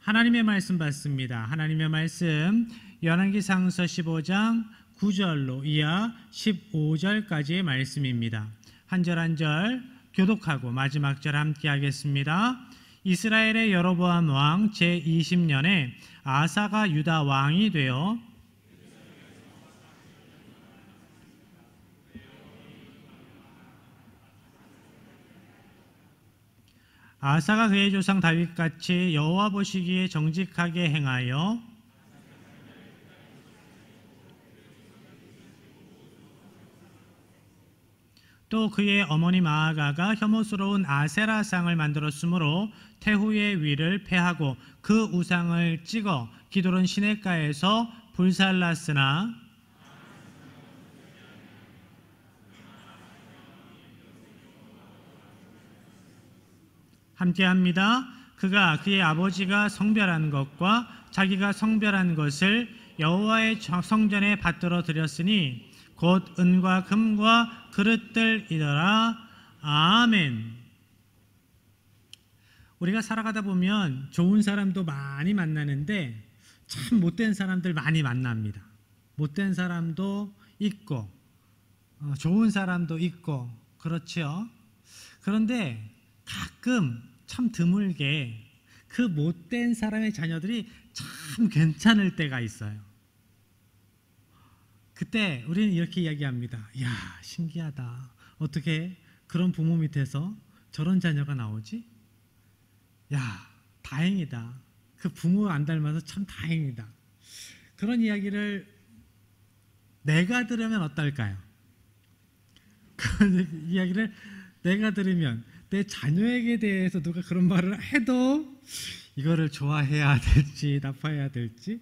하나님의 말씀 받습니다. 하나님의 말씀 열왕기상서 15장 9절로 이하 15절까지의 말씀입니다. 한 절 한 절 교독하고 마지막 절 함께 하겠습니다. 이스라엘의 여로보암 왕 제20년에 아사가 유다 왕이 되어 아사가 그의 조상 다윗같이 여호와 보시기에 정직하게 행하여 또 그의 어머니 마아가가 혐오스러운 아세라상을 만들었으므로 태후의 위를 폐하고 그 우상을 찍어 기드론 시냇가에서 불살랐으나 함께합니다. 그가 그의 아버지가 성별한 것과 자기가 성별한 것을 여호와의 성전에 받들어 드렸으니 곧 은과 금과 그릇들이더라. 아멘. 우리가 살아가다 보면 좋은 사람도 많이 만나는데 참 못된 사람들 많이 만납니다. 못된 사람도 있고 좋은 사람도 있고 그렇죠. 그런데 가끔 참 드물게 그 못된 사람의 자녀들이 참 괜찮을 때가 있어요. 그때 우리는 이렇게 이야기합니다. 야, 신기하다. 어떻게 그런 부모 밑에서 저런 자녀가 나오지? 야, 다행이다. 그 부모 안 닮아서 참 다행이다. 그런 이야기를 내가 들으면 어떨까요? 그 이야기를 내가 들으면 내 자녀에게 대해서 누가 그런 말을 해도 이거를 좋아해야 될지 나빠해야 될지.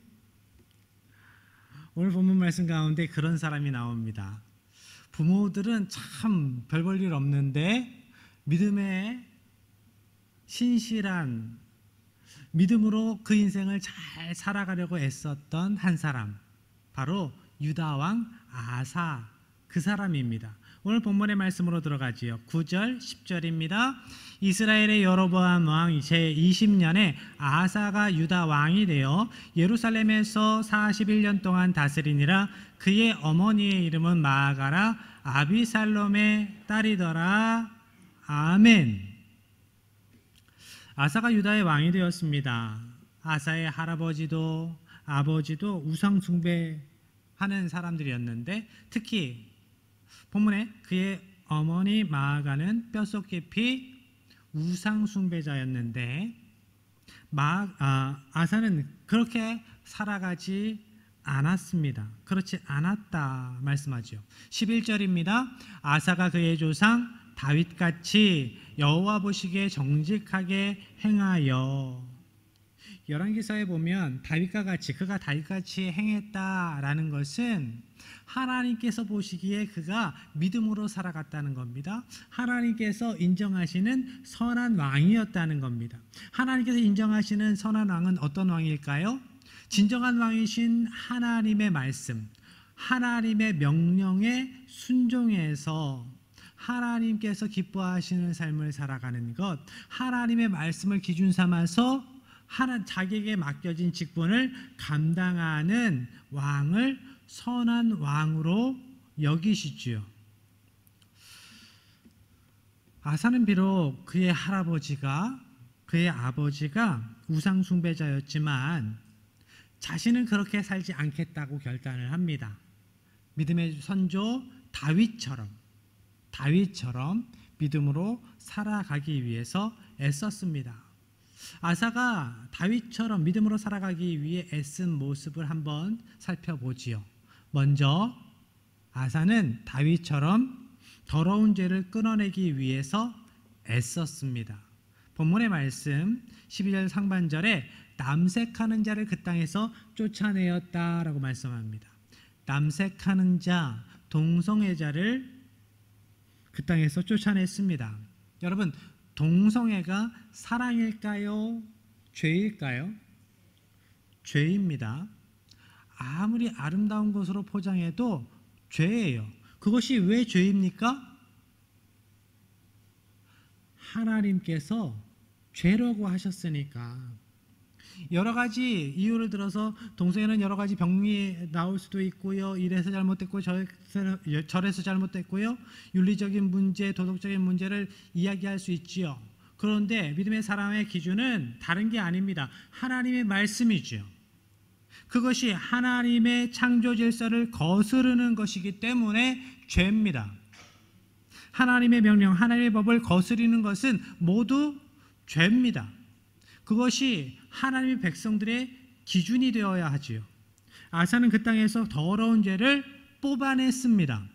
오늘 본문 말씀 가운데 그런 사람이 나옵니다. 부모들은 참 별 볼 일 없는데 믿음에 신실한 믿음으로 그 인생을 잘 살아가려고 애썼던 한 사람, 바로 유다 왕 아사, 그 사람입니다. 오늘 본문의 말씀으로 들어가지요. 9절 10절입니다. 이스라엘의 여로보암 왕 제20년에 아사가 유다 왕이 되어 예루살렘에서 41년 동안 다스리니라. 그의 어머니의 이름은 마아가라 아비살롬의 딸이더라. 아멘. 아사가 유다의 왕이 되었습니다. 아사의 할아버지도 아버지도 우상 숭배하는 사람들이었는데 특히 본문에 그의 어머니 마아가는 뼛속 깊이 우상 숭배자였는데 아사는 그렇게 살아가지 않았습니다. 그렇지 않았다 말씀하죠. 11절입니다. 아사가 그의 조상 다윗같이 여호와 보시기에 정직하게 행하여. 열왕기서에 보면 그가 다윗같이 행했다라는 것은 하나님께서 보시기에 그가 믿음으로 살아갔다는 겁니다. 하나님께서 인정하시는 선한 왕이었다는 겁니다. 하나님께서 인정하시는 선한 왕은 어떤 왕일까요? 진정한 왕이신 하나님의 말씀, 하나님의 명령에 순종해서 하나님께서 기뻐하시는 삶을 살아가는 것, 하나님의 말씀을 기준 삼아서 자기에게 맡겨진 직분을 감당하는 왕을 선한 왕으로 여기시지요. 아사는 비록 그의 아버지가 우상 숭배자였지만 자신은 그렇게 살지 않겠다고 결단을 합니다. 믿음의 선조 다윗처럼 믿음으로 살아가기 위해서 애썼습니다. 아사가 다윗처럼 믿음으로 살아가기 위해 애쓴 모습을 한번 살펴보지요. 먼저 아사는 다윗처럼 더러운 죄를 끊어내기 위해서 애썼습니다. 본문의 말씀 12절 상반절에 남색하는 자를 그 땅에서 쫓아내었다라고 말씀합니다. 남색하는 자, 동성애자를 그 땅에서 쫓아냈습니다. 여러분, 동성애가 사랑일까요? 죄일까요? 죄입니다. 아무리 아름다운 것으로 포장해도 죄예요. 그것이 왜 죄입니까? 하나님께서 죄라고 하셨으니까. 여러 가지 이유를 들어서 동성애는 여러 가지 병이 나올 수도 있고요. 이래서 잘못됐고 저래서 잘못됐고요. 윤리적인 문제, 도덕적인 문제를 이야기할 수 있지요. 그런데 믿음의 사람의 기준은 다른 게 아닙니다. 하나님의 말씀이지요. 그것이 하나님의 창조 질서를 거스르는 것이기 때문에 죄입니다. 하나님의 명령, 하나님의 법을 거스르는 것은 모두 죄입니다. 그것이 하나님의 백성들의 기준이 되어야 하지요. 아사는 그 땅에서 더러운 죄를 뽑아냈습니다.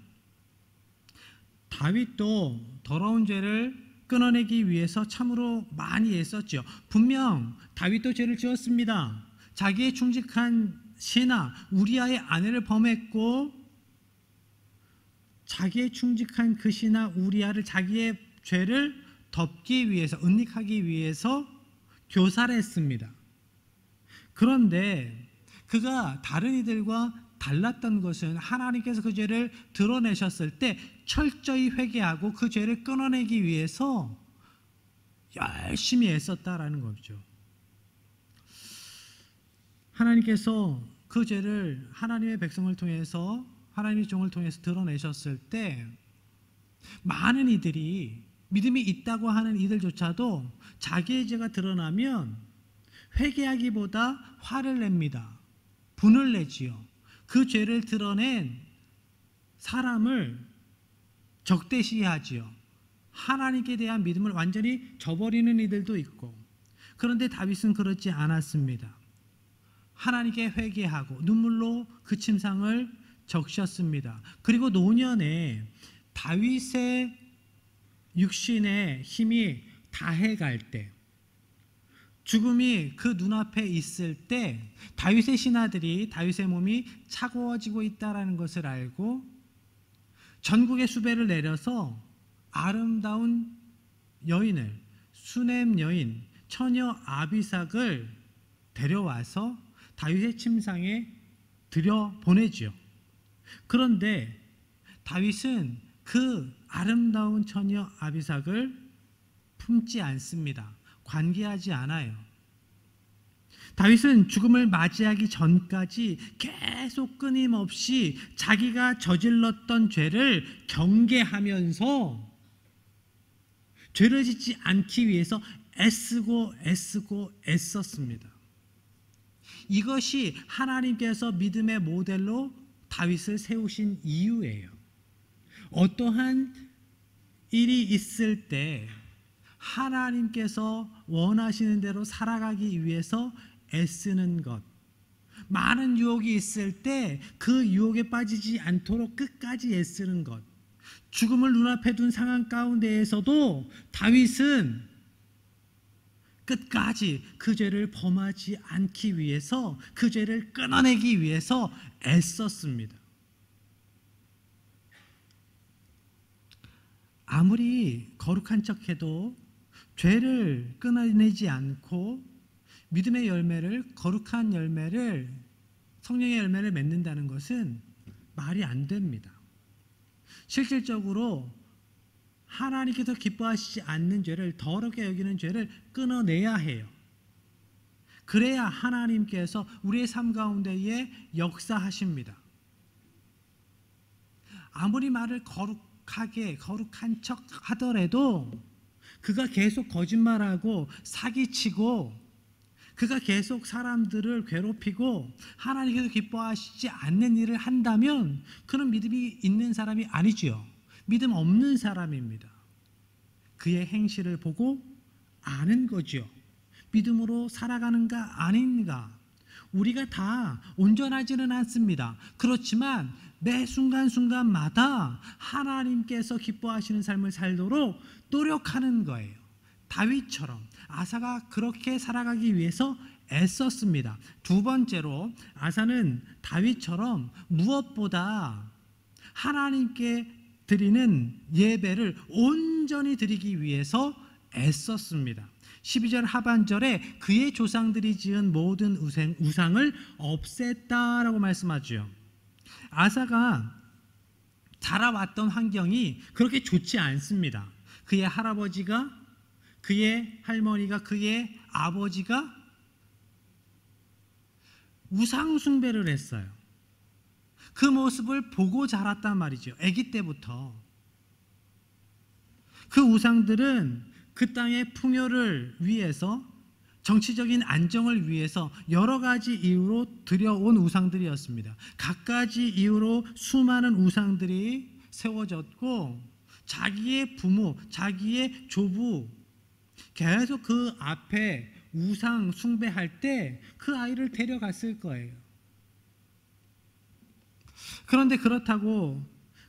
다윗도 더러운 죄를 끊어내기 위해서 참으로 많이 애썼죠. 분명 다윗도 죄를 지었습니다. 자기의 충직한 신하 우리아의 아내를 범했고, 자기의 충직한 그 신하 우리아를 자기의 죄를 덮기 위해서, 은닉하기 위해서 교살했습니다. 그런데 그가 다른 이들과 달랐던 것은 하나님께서 그 죄를 드러내셨을 때 철저히 회개하고 그 죄를 끊어내기 위해서 열심히 애썼다라는 거죠. 하나님께서 그 죄를 하나님의 백성을 통해서, 하나님의 종을 통해서 드러내셨을 때 많은 이들이, 믿음이 있다고 하는 이들조차도 자기의 죄가 드러나면 회개하기보다 화를 냅니다. 분을 내지요. 그 죄를 드러낸 사람을 적대시하지요. 하나님께 대한 믿음을 완전히 저버리는 이들도 있고. 그런데 다윗은 그렇지 않았습니다. 하나님께 회개하고 눈물로 그 침상을 적셨습니다. 그리고 노년에 다윗의 육신의 힘이 다해갈 때, 죽음이 그 눈앞에 있을 때 다윗의 신하들이 다윗의 몸이 차가워지고 있다는 것을 알고 전국의 수배를 내려서 아름다운 여인을, 수넴 여인 처녀 아비삭을 데려와서 다윗의 침상에 들여보내지요. 그런데 다윗은 그 아름다운 처녀 아비삭을 품지 않습니다. 관계하지 않아요. 다윗은 죽음을 맞이하기 전까지 계속 끊임없이 자기가 저질렀던 죄를 경계하면서 죄를 짓지 않기 위해서 애쓰고 애썼습니다. 이것이 하나님께서 믿음의 모델로 다윗을 세우신 이유예요. 어떠한 일이 있을 때 하나님께서 원하시는 대로 살아가기 위해서 애쓰는 것, 많은 유혹이 있을 때 그 유혹에 빠지지 않도록 끝까지 애쓰는 것, 죽음을 눈앞에 둔 상황 가운데에서도 다윗은 끝까지 그 죄를 범하지 않기 위해서, 그 죄를 끊어내기 위해서 애썼습니다. 아무리 거룩한 척해도 죄를 끊어내지 않고 믿음의 열매를, 거룩한 열매를, 성령의 열매를 맺는다는 것은 말이 안 됩니다. 실질적으로 하나님께서 기뻐하시지 않는 죄를, 더럽게 여기는 죄를 끊어내야 해요. 그래야 하나님께서 우리의 삶 가운데에 역사하십니다. 아무리 말을 거룩한 척 하더라도 그가 계속 거짓말하고 사기치고 그가 계속 사람들을 괴롭히고 하나님께서 기뻐하시지 않는 일을 한다면 그는 믿음이 있는 사람이 아니지요. 믿음 없는 사람입니다. 그의 행실을 보고 아는 거죠. 믿음으로 살아가는가 아닌가. 우리가 다 온전하지는 않습니다. 그렇지만 매 순간순간마다 하나님께서 기뻐하시는 삶을 살도록 노력하는 거예요. 다윗처럼 아사가 그렇게 살아가기 위해서 애썼습니다. 두 번째로 아사는 다윗처럼 무엇보다 하나님께 드리는 예배를 온전히 드리기 위해서 애썼습니다. 12절 하반절에 그의 조상들이 지은 모든 우상을 없앴다라고 말씀하죠. 아사가 자라왔던 환경이 그렇게 좋지 않습니다. 그의 할아버지가, 그의 할머니가, 그의 아버지가 우상 숭배를 했어요. 그 모습을 보고 자랐단 말이죠. 아기 때부터. 그 우상들은 그 땅의 풍요를 위해서, 정치적인 안정을 위해서 여러 가지 이유로 들여온 우상들이었습니다. 갖가지 이유로 수많은 우상들이 세워졌고, 자기의 부모, 자기의 조부 계속 그 앞에 우상 숭배할 때 그 아이를 데려갔을 거예요. 그런데 그렇다고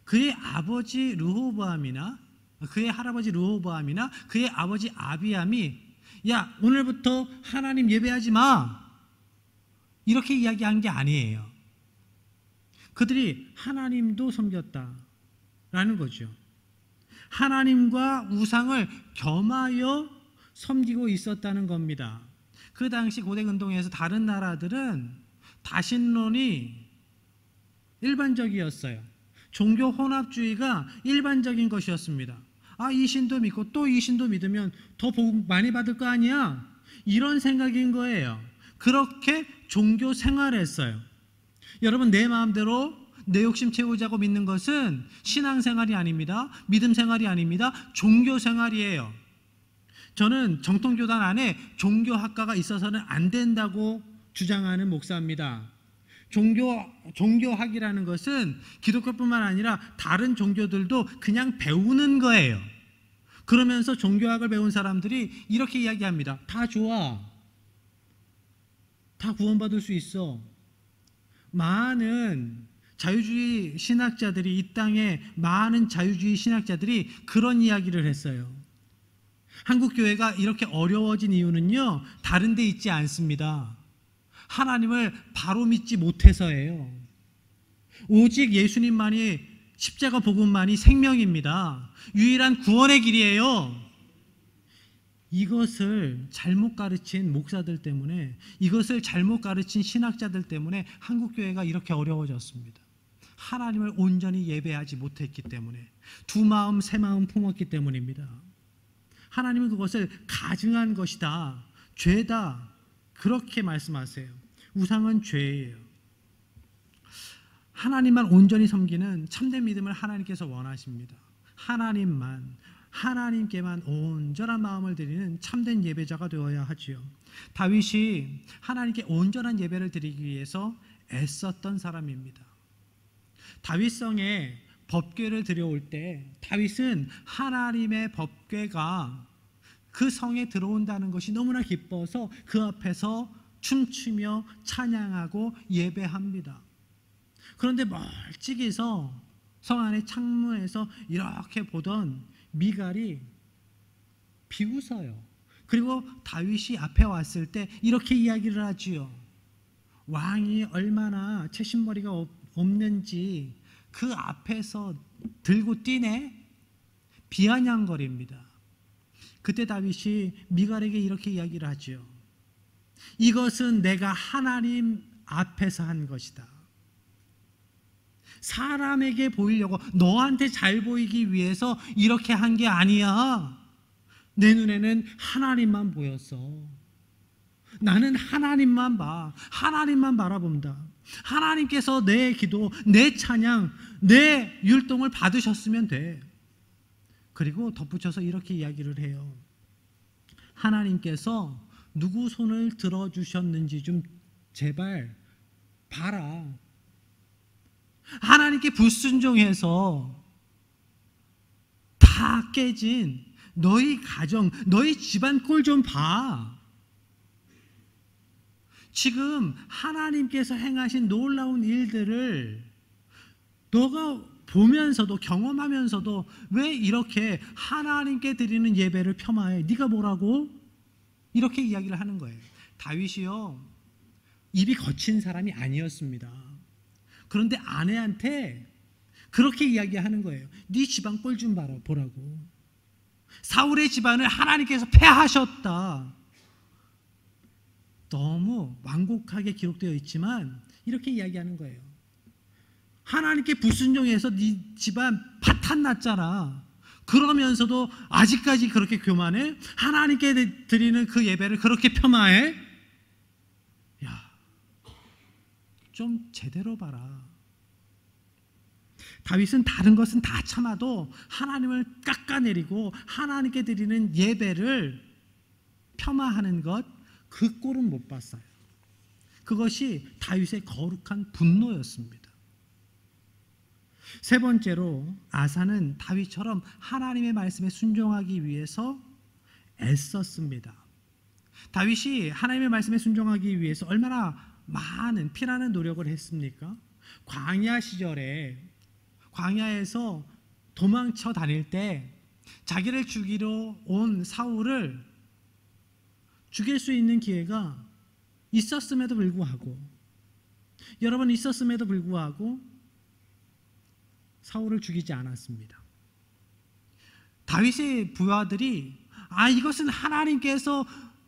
그의 아버지 르호보암이나 그의 할아버지 르호보암이나 그의 아버지 아비암이 야, 오늘부터 하나님 예배하지 마, 이렇게 이야기한 게 아니에요. 그들이 하나님도 섬겼다라는 거죠. 하나님과 우상을 겸하여 섬기고 있었다는 겁니다. 그 당시 고대 근동에서 다른 나라들은 다신론이 일반적이었어요. 종교 혼합주의가 일반적인 것이었습니다. 이 신도 믿고 또 이 신도 믿으면 더 복 많이 받을 거 아니야, 이런 생각인 거예요. 그렇게 종교 생활했어요. 여러분, 내 마음대로 내 욕심 채우자고 믿는 것은 신앙생활이 아닙니다. 믿음 생활이 아닙니다. 종교 생활이에요. 저는 정통교단 안에 종교학과가 있어서는 안 된다고 주장하는 목사입니다. 종교학이라는 것은 기독교뿐만 아니라 다른 종교들도 그냥 배우는 거예요. 그러면서 종교학을 배운 사람들이 이렇게 이야기합니다. 다 좋아. 다 구원받을 수 있어. 많은 자유주의 신학자들이, 이 땅에 많은 자유주의 신학자들이 그런 이야기를 했어요. 한국 교회가 이렇게 어려워진 이유는요, 다른 데 있지 않습니다. 하나님을 바로 믿지 못해서예요. 오직 예수님만이, 십자가 복음만이 생명입니다. 유일한 구원의 길이에요. 이것을 잘못 가르친 목사들 때문에, 이것을 잘못 가르친 신학자들 때문에 한국 교회가 이렇게 어려워졌습니다. 하나님을 온전히 예배하지 못했기 때문에, 두 마음 세 마음 품었기 때문입니다. 하나님은 그것을 가증한 것이다, 죄다, 그렇게 말씀하세요. 우상은 죄예요. 하나님만 온전히 섬기는 참된 믿음을 하나님께서 원하십니다. 하나님께만 온전한 마음을 드리는 참된 예배자가 되어야 하지요. 다윗이 하나님께 온전한 예배를 드리기 위해서 애썼던 사람입니다. 다윗성에 법궤를 들여올 때 다윗은 하나님의 법궤가 그 성에 들어온다는 것이 너무나 기뻐서 그 앞에서 춤추며 찬양하고 예배합니다. 그런데 멀찍이서 성 안의 창문에서 이렇게 보던 미갈이 비웃어요. 그리고 다윗이 앞에 왔을 때 이렇게 이야기를 하지요. 왕이 얼마나 채신머리가 없는지 그 앞에서 들고 뛰네, 비아냥거립니다. 그때 다윗이 미갈에게 이렇게 이야기를 하지요. 이것은 내가 하나님 앞에서 한 것이다. 사람에게 보이려고, 너한테 잘 보이기 위해서 이렇게 한 게 아니야. 내 눈에는 하나님만 보였어. 나는 하나님만 봐. 하나님만 바라본다. 하나님께서 내 기도, 내 찬양, 내 율동을 받으셨으면 돼. 그리고 덧붙여서 이렇게 이야기를 해요. 하나님께서 누구 손을 들어주셨는지 좀 제발 봐라. 하나님께 불순종해서 다 깨진 너희 가정, 너희 집안 꼴 좀 봐. 지금 하나님께서 행하신 놀라운 일들을 너가 보면서도, 경험하면서도 왜 이렇게 하나님께 드리는 예배를 폄하해? 네가 뭐라고? 이렇게 이야기를 하는 거예요. 다윗이요, 입이 거친 사람이 아니었습니다. 그런데 아내한테 그렇게 이야기하는 거예요. 네 집안 꼴 좀 보라고. 사울의 집안을 하나님께서 패하셨다. 너무 완곡하게 기록되어 있지만 이렇게 이야기하는 거예요. 하나님께 불순종해서 네 집안 파탄 났잖아. 그러면서도 아직까지 그렇게 교만해? 하나님께 드리는 그 예배를 그렇게 폄하해? 야, 좀 제대로 봐라. 다윗은 다른 것은 다 참아도 하나님을 깎아내리고 하나님께 드리는 예배를 폄하하는 것, 그 꼴은 못 봤어요. 그것이 다윗의 거룩한 분노였습니다. 세 번째로 아사는 다윗처럼 하나님의 말씀에 순종하기 위해서 애썼습니다. 다윗이 하나님의 말씀에 순종하기 위해서 얼마나 많은 피나는 노력을 했습니까? 광야 시절에 광야에서 도망쳐 다닐 때 자기를 죽이러 온 사울을 죽일 수 있는 기회가 있었음에도 불구하고, 여러 번 있었음에도 불구하고 사울을 죽이지 않았습니다. 다윗의 부하들이 이것은 하나님께서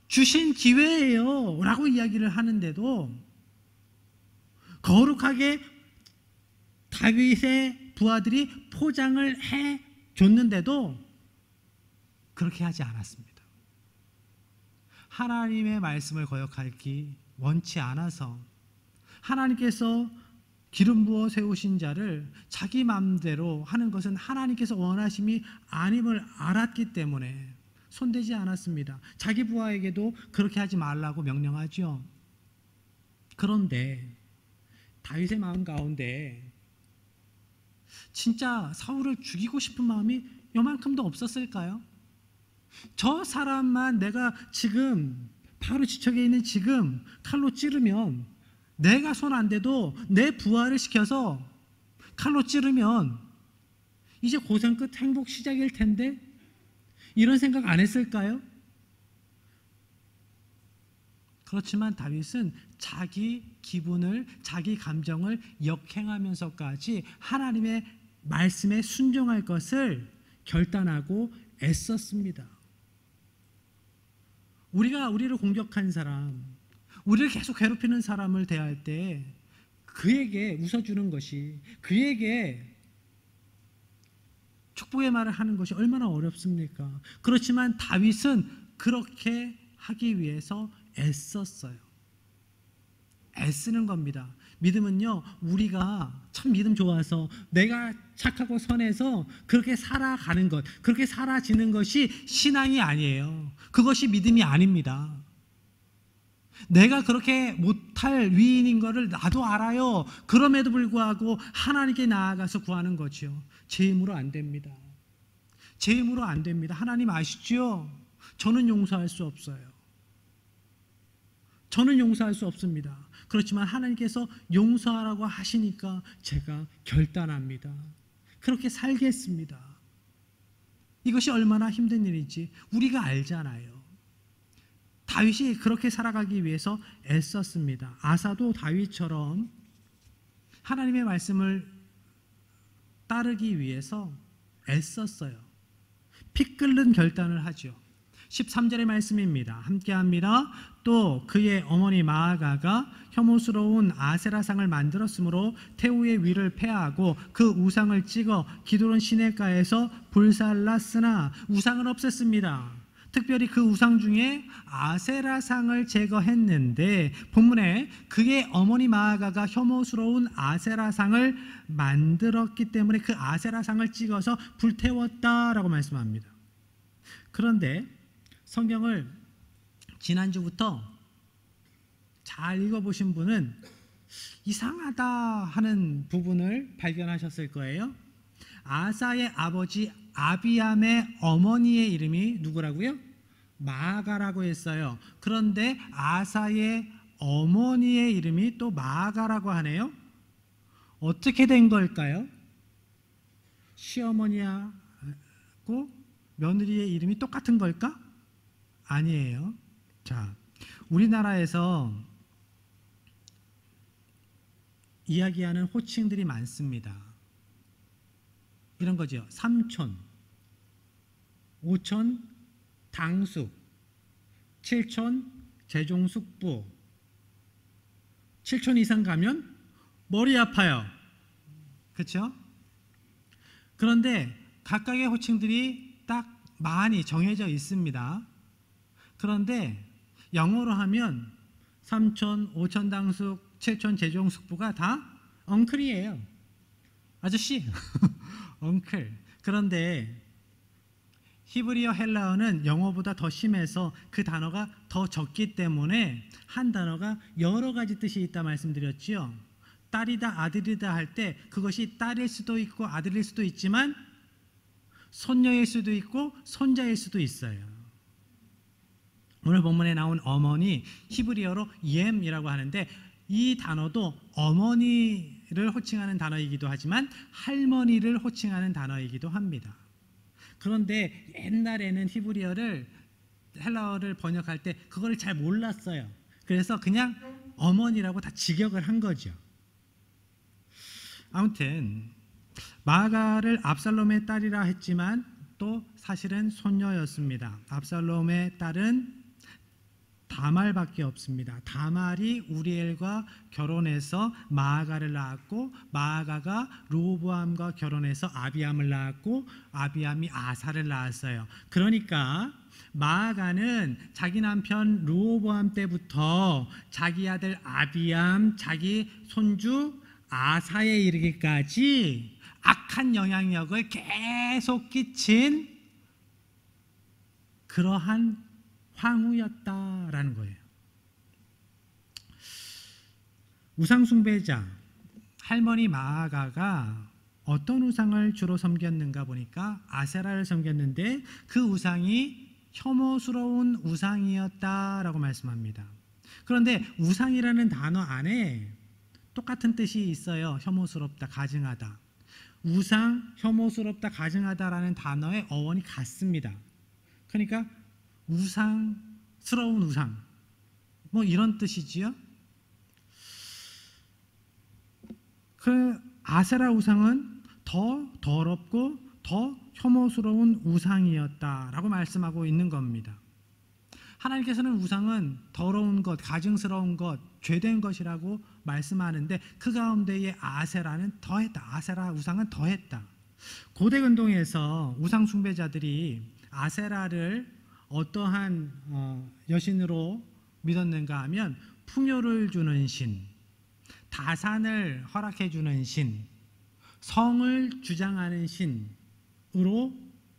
주신 기회예요 라고 이야기를 하는데도 거룩하게 다윗의 부하들이 포장을 해줬는데도 그렇게 하지 않았습니다. 하나님의 말씀을 거역하기 원치 않아서 하나님께서 기름 부어 세우신 자를 자기 마음대로 하는 것은 하나님께서 원하심이 아님을 알았기 때문에 손대지 않았습니다. 자기 부하에게도 그렇게 하지 말라고 명령하죠. 그런데 다윗의 마음 가운데 진짜 사울을 죽이고 싶은 마음이 요만큼도 없었을까요? 저 사람만 내가 지금 바로 지척에 있는 지금 칼로 찌르면, 내가 손 안 대도 내 부하를 시켜서 칼로 찌르면 이제 고생 끝 행복 시작일 텐데, 이런 생각 안 했을까요? 그렇지만 다윗은 자기 기분을, 자기 감정을 역행하면서까지 하나님의 말씀에 순종할 것을 결단하고 애썼습니다. 우리를 공격한 사람, 우리를 계속 괴롭히는 사람을 대할 때 그에게 웃어주는 것이, 그에게 축복의 말을 하는 것이 얼마나 어렵습니까? 그렇지만 다윗은 그렇게 하기 위해서 애썼어요. 애쓰는 겁니다. 믿음은요, 우리가 참 믿음 좋아서 내가 착하고 선해서 그렇게 살아가는 것, 그렇게 살아지는 것이 신앙이 아니에요. 그것이 믿음이 아닙니다. 내가 그렇게 못할 위인인 것을 나도 알아요. 그럼에도 불구하고 하나님께 나아가서 구하는 거죠. 제 힘으로 안 됩니다. 제 힘으로 안 됩니다. 하나님 아시죠? 저는 용서할 수 없어요. 저는 용서할 수 없습니다. 그렇지만 하나님께서 용서하라고 하시니까 제가 결단합니다. 그렇게 살겠습니다. 이것이 얼마나 힘든 일인지 우리가 알잖아요. 다윗이 그렇게 살아가기 위해서 애썼습니다. 아사도 다윗처럼 하나님의 말씀을 따르기 위해서 애썼어요. 피 끓는 결단을 하죠. 13절의 말씀입니다. 함께합니다. 또 그의 어머니 마아가가 혐오스러운 아세라상을 만들었으므로 태우의 위를 폐하고 그 우상을 찍어 기드론 시내가에서 불살랐으나 우상을 없앴습니다. 특별히 그 우상 중에 아세라상을 제거했는데 본문에 그의 어머니 마아가가 혐오스러운 아세라상을 만들었기 때문에 그 아세라상을 찍어서 불태웠다라고 말씀합니다. 그런데 성경을 지난주부터 잘 읽어보신 분은 이상하다 하는 부분을 발견하셨을 거예요. 아사의 아버지 아비암의 어머니의 이름이 누구라고요? 마아가라고 했어요. 그런데 아사의 어머니의 이름이 또 마아가라고 하네요. 어떻게 된 걸까요? 시어머니하고 며느리의 이름이 똑같은 걸까? 아니에요. 자, 우리나라에서 이야기하는 호칭들이 많습니다. 이런 거죠. 삼촌, 오촌, 당숙, 칠촌, 재종숙부. 7촌 이상 가면 머리 아파요. 그렇죠? 그런데 각각의 호칭들이 딱 많이 정해져 있습니다. 그런데 영어로 하면 삼촌, 오촌 당숙, 칠촌 재종 숙부가 다 엉클이에요. 아저씨, 엉클. 그런데 히브리어 헬라어는 영어보다 더 심해서 그 단어가 더 적기 때문에 한 단어가 여러 가지 뜻이 있다 말씀드렸지요. 딸이다, 아들이다 할 때 그것이 딸일 수도 있고 아들일 수도 있지만 손녀일 수도 있고 손자일 수도 있어요. 오늘 본문에 나온 어머니, 히브리어로 옘이라고 하는데 이 단어도 어머니를 호칭하는 단어이기도 하지만 할머니를 호칭하는 단어이기도 합니다. 그런데 옛날에는 히브리어를 헬라어를 번역할 때 그걸 잘 몰랐어요. 그래서 그냥 어머니라고 다 직역을 한 거죠. 아무튼 마아가를 압살롬의 딸이라 했지만 또 사실은 손녀였습니다. 압살롬의 딸은 다말밖에 없습니다. 다말이 우리엘과 결혼해서 마아가를 낳았고 마아가가 르호보암과 결혼해서 아비암을 낳았고 아비암이 아사를 낳았어요. 그러니까 마아가는 자기 남편 르호보암 때부터 자기 아들 아비암, 자기 손주 아사에 이르기까지 악한 영향력을 계속 끼친 그러한 황후였다라는 거예요. 우상숭배자 할머니 마아가가 어떤 우상을 주로 섬겼는가 보니까 아세라를 섬겼는데 그 우상이 혐오스러운 우상이었다라고 말씀합니다. 그런데 우상이라는 단어 안에 똑같은 뜻이 있어요. 혐오스럽다, 가증하다. 우상, 혐오스럽다, 가증하다라는 단어의 어원이 같습니다. 그러니까 우상스러운 우상, 뭐 이런 뜻이지요. 그 아세라 우상은 더 더럽고 더 혐오스러운 우상이었다라고 말씀하고 있는 겁니다. 하나님께서는 우상은 더러운 것, 가증스러운 것, 죄된 것이라고 말씀하는데 그 가운데에 아세라는 더했다. 아세라 우상은 더했다. 고대 근동에서 우상 숭배자들이 아세라를 어떠한 여신으로 믿었는가 하면 풍요를 주는 신, 다산을 허락해 주는 신, 성을 주장하는 신으로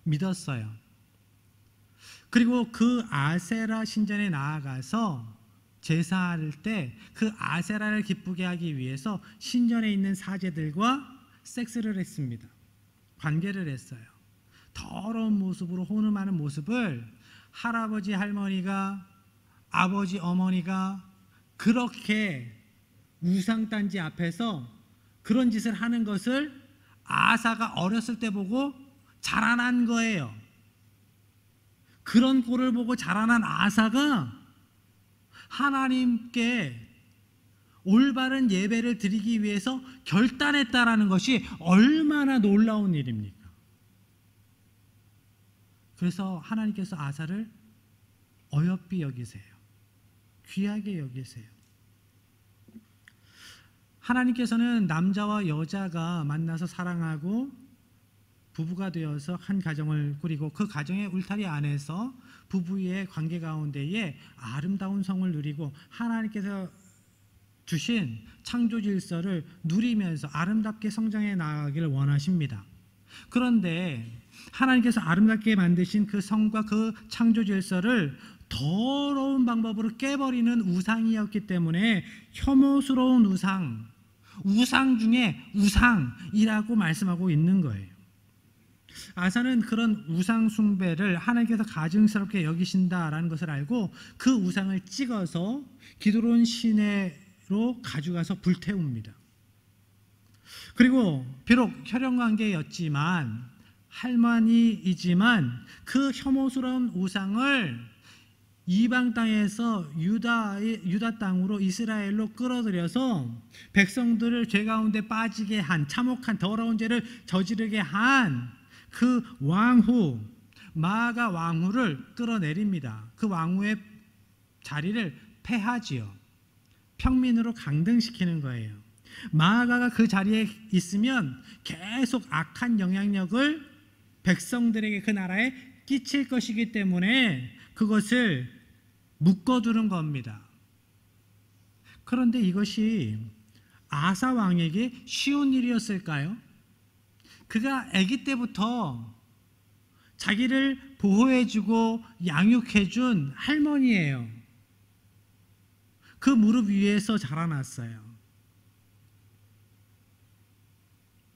믿었어요. 그리고 그 아세라 신전에 나아가서 제사할 때 그 아세라를 기쁘게 하기 위해서 신전에 있는 사제들과 섹스를 했습니다. 관계를 했어요. 더러운 모습으로 혼음하는 모습을 할아버지 할머니가, 아버지 어머니가 그렇게 우상단지 앞에서 그런 짓을 하는 것을 아사가 어렸을 때 보고 자라난 거예요. 그런 꼴을 보고 자라난 아사가 하나님께 올바른 예배를 드리기 위해서 결단했다라는 것이 얼마나 놀라운 일입니까? 그래서 하나님께서 아사를 어여삐 여기세요. 귀하게 여기세요. 하나님께서는 남자와 여자가 만나서 사랑하고 부부가 되어서 한 가정을 꾸리고 그 가정의 울타리 안에서 부부의 관계 가운데에 아름다운 성을 누리고 하나님께서 주신 창조 질서를 누리면서 아름답게 성장해 나가기를 원하십니다. 그런데 하나님께서 아름답게 만드신 그 성과 그 창조 질서를 더러운 방법으로 깨버리는 우상이었기 때문에 혐오스러운 우상, 우상 중에 우상이라고 말씀하고 있는 거예요. 아사는 그런 우상 숭배를 하나님께서 가증스럽게 여기신다라는 것을 알고 그 우상을 찍어서 기드론 시내로 가져가서 불태웁니다. 그리고 비록 혈연관계였지만 할머니이지만 그 혐오스러운 우상을 이방 땅에서 유다 땅으로 이스라엘로 끌어들여서 백성들을 죄 가운데 빠지게 한 참혹한 더러운 죄를 저지르게 한 그 왕후 마아가 왕후를 끌어내립니다. 그 왕후의 자리를 폐하지요. 평민으로 강등시키는 거예요. 마아가가 그 자리에 있으면 계속 악한 영향력을 백성들에게 그 나라에 끼칠 것이기 때문에 그것을 묶어두는 겁니다. 그런데 이것이 아사 왕에게 쉬운 일이었을까요? 그가 아기 때부터 자기를 보호해주고 양육해준 할머니예요. 그 무릎 위에서 자라났어요.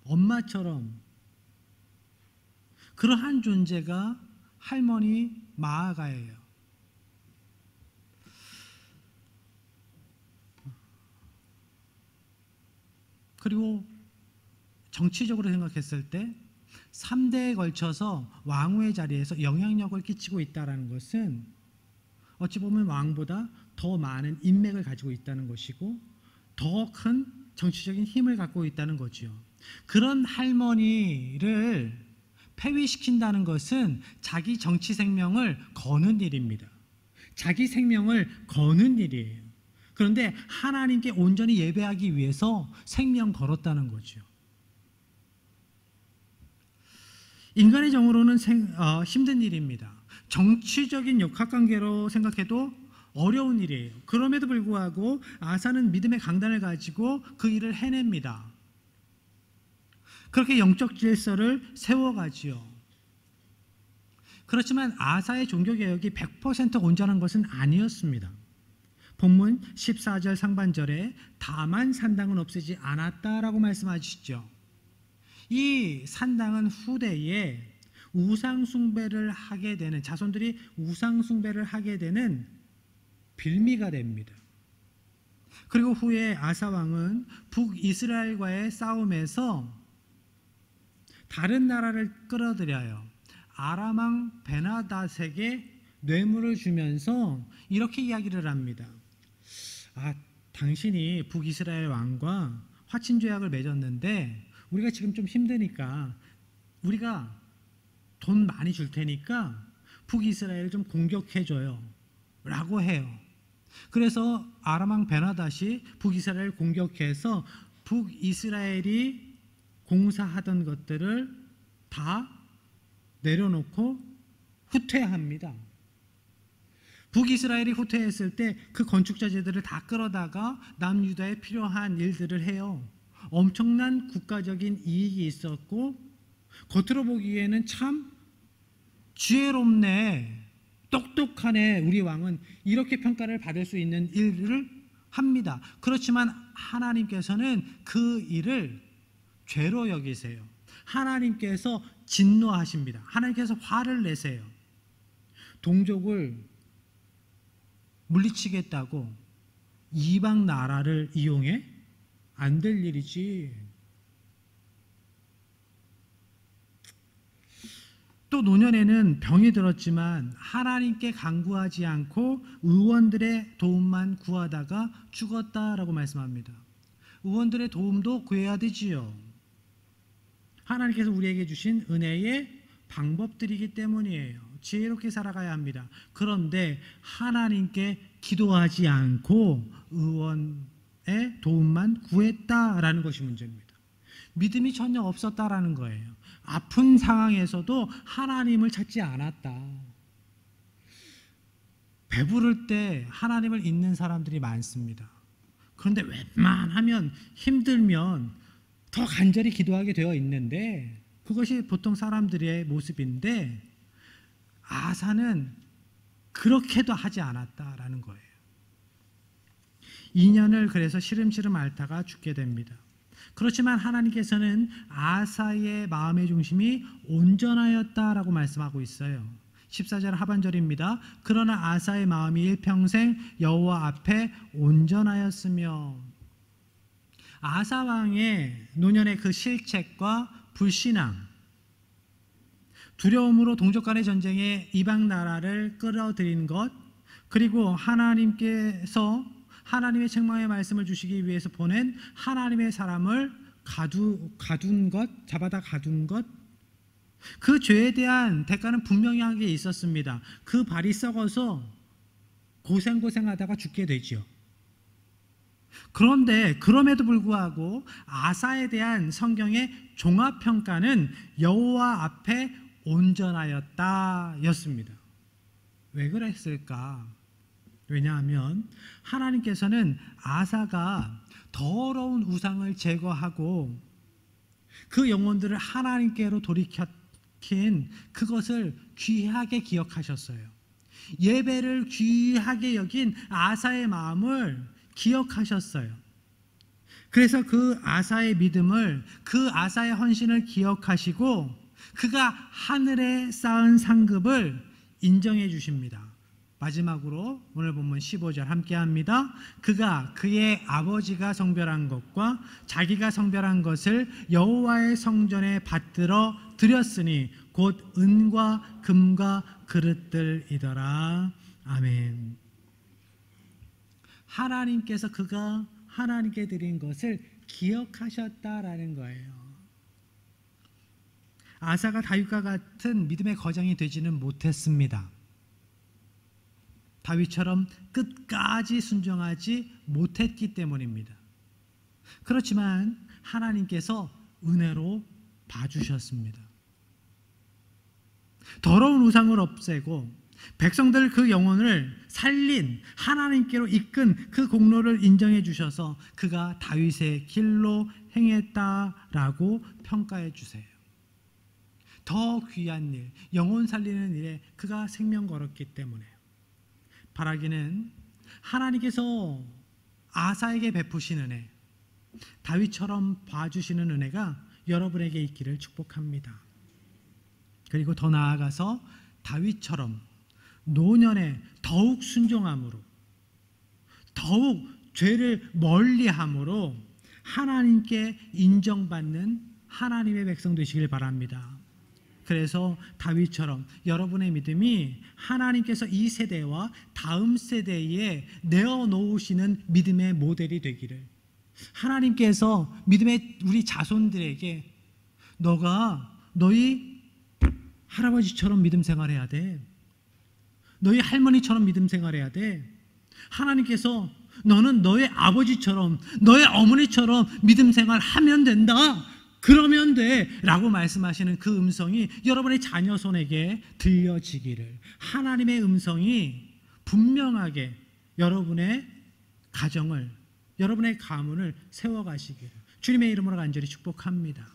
엄마처럼 그러한 존재가 할머니 마아가예요. 그리고 정치적으로 생각했을 때 3대에 걸쳐서 왕후의 자리에서 영향력을 끼치고 있다는 것은 어찌 보면 왕보다 더 많은 인맥을 가지고 있다는 것이고 더 큰 정치적인 힘을 갖고 있다는 거죠. 그런 할머니를 폐위시킨다는 것은 자기 정치 생명을 거는 일입니다. 자기 생명을 거는 일이에요. 그런데 하나님께 온전히 예배하기 위해서 생명 걸었다는 거죠. 인간의 정으로는 힘든 일입니다. 정치적인 역학관계로 생각해도 어려운 일이에요. 그럼에도 불구하고 아사는 믿음의 강단을 가지고 그 일을 해냅니다. 그렇게 영적 질서를 세워가지요. 그렇지만 아사의 종교개혁이 100% 온전한 것은 아니었습니다. 본문 14절 상반절에 다만 산당은 없애지 않았다라고 말씀하시죠. 이 산당은 후대에 우상숭배를 하게 되는, 자손들이 우상숭배를 하게 되는 빌미가 됩니다. 그리고 후에 아사왕은 북이스라엘과의 싸움에서 다른 나라를 끌어들여요. 아람왕 베나닷에게 뇌물을 주면서 이렇게 이야기를 합니다. 당신이 북이스라엘 왕과 화친조약을 맺었는데 우리가 지금 좀 힘드니까 우리가 돈 많이 줄 테니까 북이스라엘을 좀 공격해줘요 라고 해요. 그래서 아람왕 베나닷이 북이스라엘을 공격해서 북이스라엘이 공사하던 것들을 다 내려놓고 후퇴합니다. 북이스라엘이 후퇴했을 때 그 건축자재들을 다 끌어다가 남유다에 필요한 일들을 해요. 엄청난 국가적인 이익이 있었고 겉으로 보기에는 참 지혜롭네, 똑똑하네, 우리 왕은 이렇게 평가를 받을 수 있는 일을 합니다. 그렇지만 하나님께서는 그 일을 죄로 여기세요. 하나님께서 진노하십니다. 하나님께서 화를 내세요. 동족을 물리치겠다고 이방 나라를 이용해? 안 될 일이지. 또 노년에는 병이 들었지만 하나님께 간구하지 않고 의원들의 도움만 구하다가 죽었다라고 말씀합니다. 의원들의 도움도 구해야 되지요. 하나님께서 우리에게 주신 은혜의 방법들이기 때문이에요. 지혜롭게 살아가야 합니다. 그런데 하나님께 기도하지 않고 의원의 도움만 구했다라는 것이 문제입니다. 믿음이 전혀 없었다라는 거예요. 아픈 상황에서도 하나님을 찾지 않았다. 배부를 때 하나님을 잊는 사람들이 많습니다. 그런데 웬만하면 힘들면 더 간절히 기도하게 되어 있는데 그것이 보통 사람들의 모습인데 아사는 그렇게도 하지 않았다라는 거예요. 2년을 그래서 시름시름 앓다가 죽게 됩니다. 그렇지만 하나님께서는 아사의 마음의 중심이 온전하였다라고 말씀하고 있어요. 14절 하반절입니다. 그러나 아사의 마음이 일평생 여호와 앞에 온전하였으며, 아사 왕의 노년의 그 실책과 불신앙, 두려움으로 동족 간의 전쟁에 이방 나라를 끌어들인 것, 그리고 하나님께서 하나님의 책망의 말씀을 주시기 위해서 보낸 하나님의 사람을 가둔 것, 잡아다 가둔 것, 그 죄에 대한 대가는 분명하게 있었습니다. 그 발이 썩어서 고생하다가 죽게 되죠. 그런데 그럼에도 불구하고 아사에 대한 성경의 종합평가는 여호와 앞에 온전하였다 였습니다. 왜 그랬을까? 왜냐하면 하나님께서는 아사가 더러운 우상을 제거하고 그 영혼들을 하나님께로 돌이킨 그것을 귀하게 기억하셨어요. 예배를 귀하게 여긴 아사의 마음을 기억하셨어요. 그래서 그 아사의 믿음을, 그 아사의 헌신을 기억하시고 그가 하늘에 쌓은 상급을 인정해 주십니다. 마지막으로 오늘 본문 15절 함께 합니다. 그가 그의 아버지가 성별한 것과 자기가 성별한 것을 여호와의 성전에 받들어 드렸으니 곧 은과 금과 그릇들이더라. 아멘. 하나님께서 그가 하나님께 드린 것을 기억하셨다라는 거예요. 아사가 다윗과 같은 믿음의 거장이 되지는 못했습니다. 다윗처럼 끝까지 순종하지 못했기 때문입니다. 그렇지만 하나님께서 은혜로 봐주셨습니다. 더러운 우상을 없애고 백성들 그 영혼을 살린 하나님께로 이끈 그 공로를 인정해 주셔서 그가 다윗의 길로 행했다라고 평가해 주세요. 더 귀한 일, 영혼 살리는 일에 그가 생명 걸었기 때문에 바라기는 하나님께서 아사에게 베푸신 은혜, 다윗처럼 봐주시는 은혜가 여러분에게 있기를 축복합니다. 그리고 더 나아가서 다윗처럼 노년에 더욱 순종함으로, 더욱 죄를 멀리함으로 하나님께 인정받는 하나님의 백성 되시길 바랍니다. 그래서 다윗처럼 여러분의 믿음이 하나님께서 이 세대와 다음 세대에 내어놓으시는 믿음의 모델이 되기를, 하나님께서 믿음의 우리 자손들에게 너희 할아버지처럼 믿음 생활해야 돼, 너희 할머니처럼 믿음 생활해야 돼, 하나님께서 너는 너의 아버지처럼 너의 어머니처럼 믿음 생활하면 된다, 그러면 돼 라고 말씀하시는 그 음성이 여러분의 자녀 손에게 들려지기를, 하나님의 음성이 분명하게 여러분의 가정을, 여러분의 가문을 세워가시기를 주님의 이름으로 간절히 축복합니다.